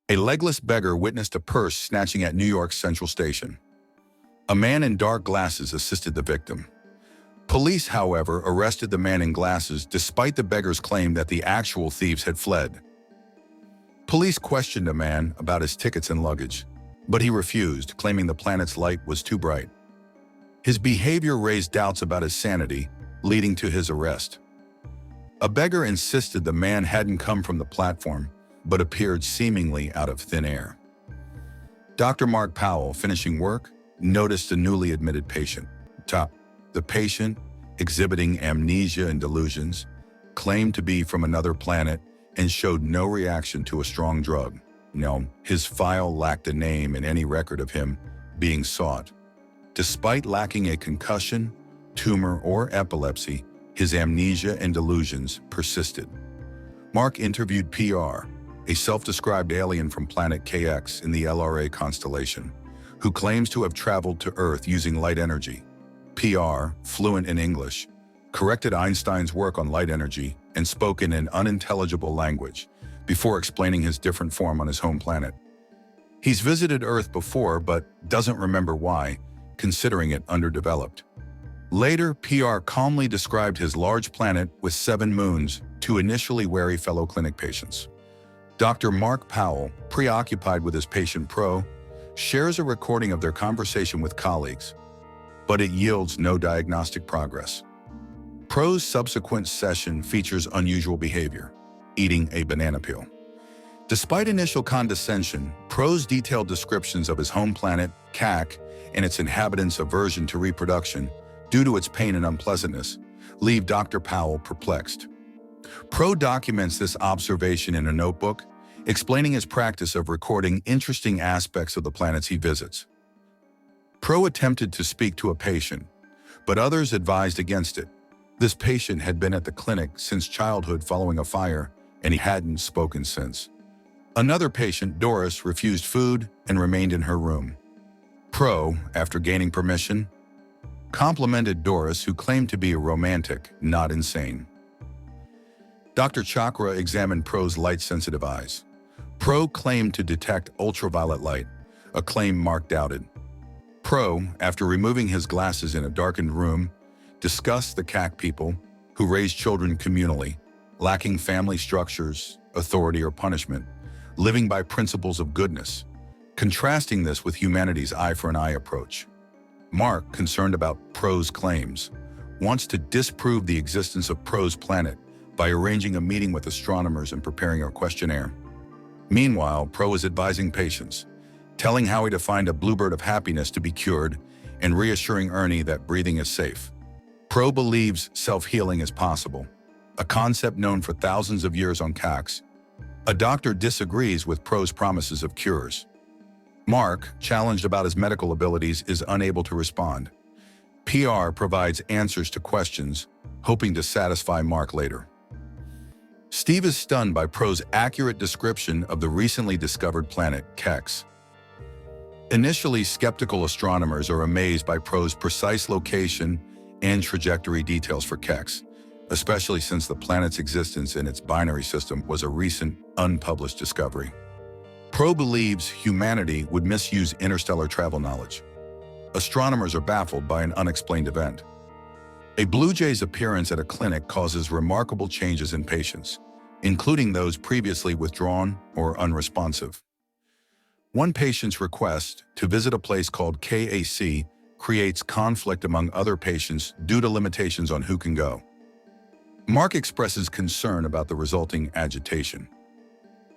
A legless beggar witnessed a purse snatching at New York's Central Station. A man in dark glasses assisted the victim. Police, however, arrested the man in glasses despite the beggar's claim that the actual thieves had fled. Police questioned a man about his tickets and luggage, but he refused, claiming the planet's light was too bright. His behavior raised doubts about his sanity, leading to his arrest. A beggar insisted the man hadn't come from the platform, but appeared seemingly out of thin air. Dr. Mark Powell, finishing work, noticed a newly admitted patient. The patient, exhibiting amnesia and delusions, claimed to be from another planet and showed no reaction to a strong drug. No, his file lacked a name in any record of him being sought. Despite lacking a concussion, tumor, or epilepsy, his amnesia and delusions persisted. Mark interviewed PR, a self-described alien from planet KX in the LRA constellation, who claims to have traveled to Earth using light energy. PR, fluent in English, corrected Einstein's work on light energy and spoke in an unintelligible language before explaining his different form on his home planet. He's visited Earth before but doesn't remember why, considering it underdeveloped. Later, PR calmly described his large planet with 7 moons to initially wary fellow clinic patients. Dr. Mark Powell, preoccupied with his patient Pro, shares a recording of their conversation with colleagues, but it yields no diagnostic progress. Pro's subsequent session features unusual behavior, eating a banana peel. Despite initial condescension, Pro's detailed descriptions of his home planet, KAC, and its inhabitants' aversion to reproduction, due to its pain and unpleasantness, leave Dr. Powell perplexed. Pro documents this observation in a notebook, explaining his practice of recording interesting aspects of the planets he visits. Pro attempted to speak to a patient, but others advised against it. This patient had been at the clinic since childhood following a fire, and he hadn't spoken since. Another patient, Doris, refused food and remained in her room. Pro, after gaining permission, complimented Doris, who claimed to be a romantic, not insane. Dr. Chakra examined Pro's light-sensitive eyes. Pro claimed to detect ultraviolet light, a claim Mark doubted. Pro, after removing his glasses in a darkened room, discussed the KAC people who raise children communally, lacking family structures, authority, or punishment, living by principles of goodness, contrasting this with humanity's eye-for-an-eye approach. Mark, concerned about Pro's claims, wants to disprove the existence of Pro's planet by arranging a meeting with astronomers and preparing a questionnaire. Meanwhile, Pro is advising patients, telling Howie to find a bluebird of happiness to be cured and reassuring Ernie that breathing is safe. Pro believes self-healing is possible, a concept known for thousands of years on KAX. A doctor disagrees with Pro's promises of cures. Mark, challenged about his medical abilities, is unable to respond. PR provides answers to questions, hoping to satisfy Mark later. Steve is stunned by Pro's accurate description of the recently discovered planet, KEX. Initially, skeptical astronomers are amazed by Pro's precise location and trajectory details for KEX, especially since the planet's existence in its binary system was a recent, unpublished discovery. Pro believes humanity would misuse interstellar travel knowledge. Astronomers are baffled by an unexplained event. A blue jay's appearance at a clinic causes remarkable changes in patients, including those previously withdrawn or unresponsive. One patient's request to visit a place called KAC creates conflict among other patients due to limitations on who can go. Mark expresses concern about the resulting agitation.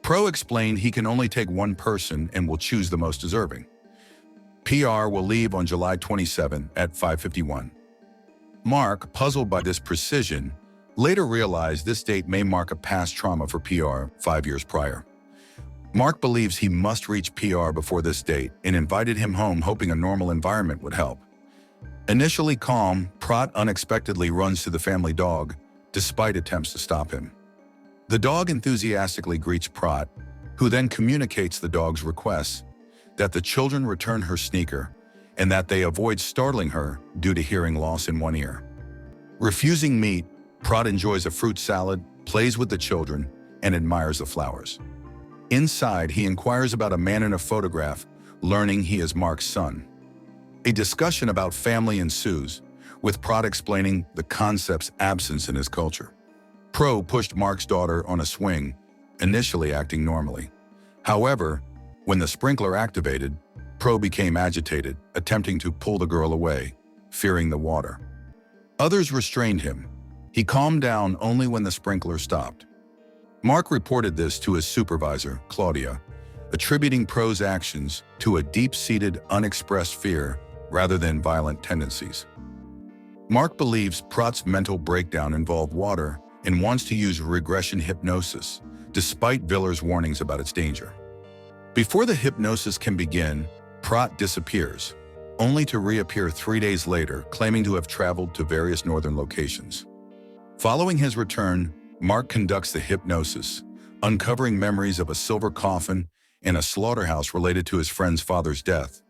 Pro explained he can only take one person and will choose the most deserving. PR will leave on July 27 at 5:51. Mark, puzzled by this precision, later realized this date may mark a past trauma for PR 5 years prior. Mark believes he must reach PR before this date and invited him home, hoping a normal environment would help. Initially calm, Prat unexpectedly runs to the family dog, despite attempts to stop him. The dog enthusiastically greets Prat, who then communicates the dog's requests, that the children return her sneaker, and that they avoid startling her due to hearing loss in one ear. Refusing meat, Prat enjoys a fruit salad, plays with the children, and admires the flowers. Inside, he inquires about a man in a photograph, learning he is Mark's son. A discussion about family ensues, with Pratt explaining the concept's absence in his culture. Pro pushed Mark's daughter on a swing, initially acting normally. However, when the sprinkler activated, Pro became agitated, attempting to pull the girl away, fearing the water. Others restrained him. He calmed down only when the sprinkler stopped. Mark reported this to his supervisor, Claudia, attributing Pro's actions to a deep-seated, unexpressed fear rather than violent tendencies. Mark believes Pratt's mental breakdown involved water and wants to use regression hypnosis, despite Villar's warnings about its danger. Before the hypnosis can begin, Pratt disappears, only to reappear 3 days later, claiming to have traveled to various northern locations. Following his return, Mark conducts the hypnosis, uncovering memories of a silver coffin and a slaughterhouse related to his friend's father's death,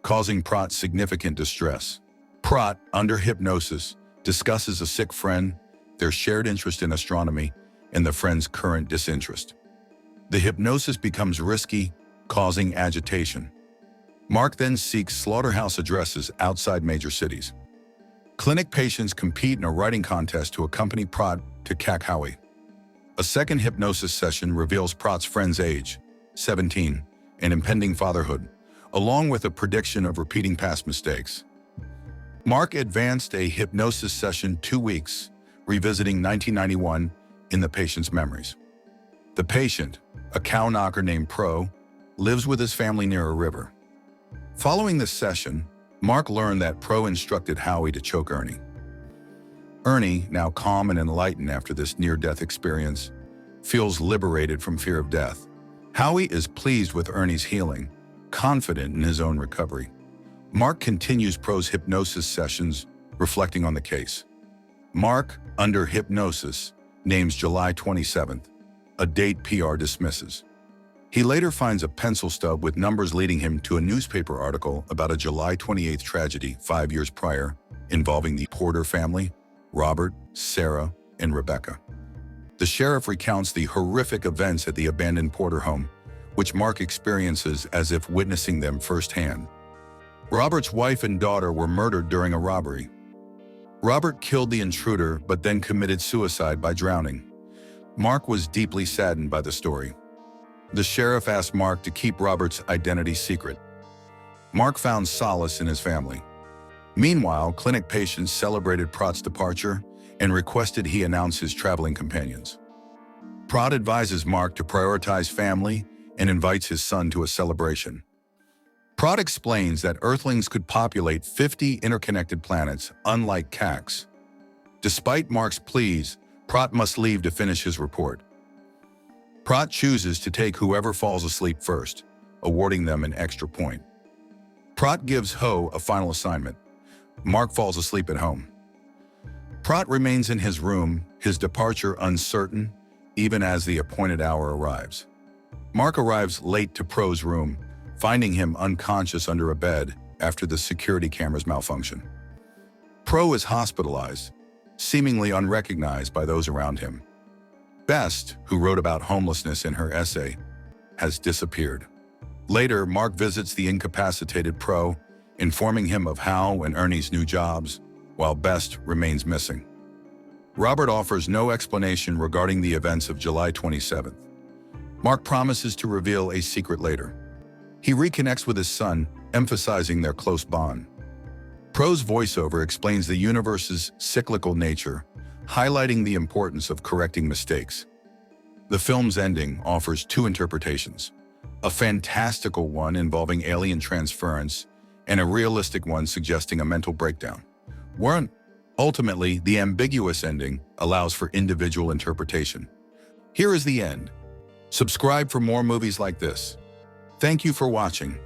causing Pratt significant distress. Pratt, under hypnosis, discusses a sick friend, their shared interest in astronomy, and the friend's current disinterest. The hypnosis becomes risky, causing agitation. Mark then seeks slaughterhouse addresses outside major cities. Clinic patients compete in a writing contest to accompany Pratt to K-PAX. A second hypnosis session reveals Pratt's friend's age, 17, and impending fatherhood, along with a prediction of repeating past mistakes. Mark advanced a hypnosis session 2 weeks, revisiting 1991 in the patient's memories. The patient, a cow knocker named Pro, lives with his family near a river. Following this session, Mark learned that Pro instructed Howie to choke Ernie. Ernie, now calm and enlightened after this near-death experience, feels liberated from fear of death. Howie is pleased with Ernie's healing, confident in his own recovery. Mark continues Pro's hypnosis sessions, reflecting on the case. Mark, under hypnosis, names July 27th, a date PR dismisses. He later finds a pencil stub with numbers leading him to a newspaper article about a July 28th tragedy 5 years prior involving the Porter family, Robert, Sarah, and Rebecca. The sheriff recounts the horrific events at the abandoned Porter home, which Mark experiences as if witnessing them firsthand. Robert's wife and daughter were murdered during a robbery. Robert killed the intruder but then committed suicide by drowning. Mark was deeply saddened by the story. The sheriff asked Mark to keep Robert's identity secret. Mark found solace in his family. Meanwhile, clinic patients celebrated Pratt's departure and requested he announce his traveling companions. Pratt advises Mark to prioritize family and invites his son to a celebration. Pratt explains that Earthlings could populate 50 interconnected planets, unlike K-PAX. Despite Mark's pleas, Pratt must leave to finish his report. Pratt chooses to take whoever falls asleep first, awarding them an extra point. Pratt gives Ho a final assignment. Mark falls asleep at home. Pratt remains in his room, his departure uncertain, even as the appointed hour arrives. Mark arrives late to Pro's room, finding him unconscious under a bed after the security cameras malfunction. Pro is hospitalized, seemingly unrecognized by those around him. Best, who wrote about homelessness in her essay, has disappeared. Later, Mark visits the incapacitated Pro, informing him of Hal and Ernie's new jobs, while Best remains missing. Robert offers no explanation regarding the events of July 27th. Mark promises to reveal a secret later. He reconnects with his son, emphasizing their close bond. Pro's voiceover explains the universe's cyclical nature, highlighting the importance of correcting mistakes. The film's ending offers 2 interpretations, a fantastical one involving alien transference and a realistic one suggesting a mental breakdown. Ultimately, the ambiguous ending allows for individual interpretation. Here is the end. Subscribe for more movies like this. Thank you for watching.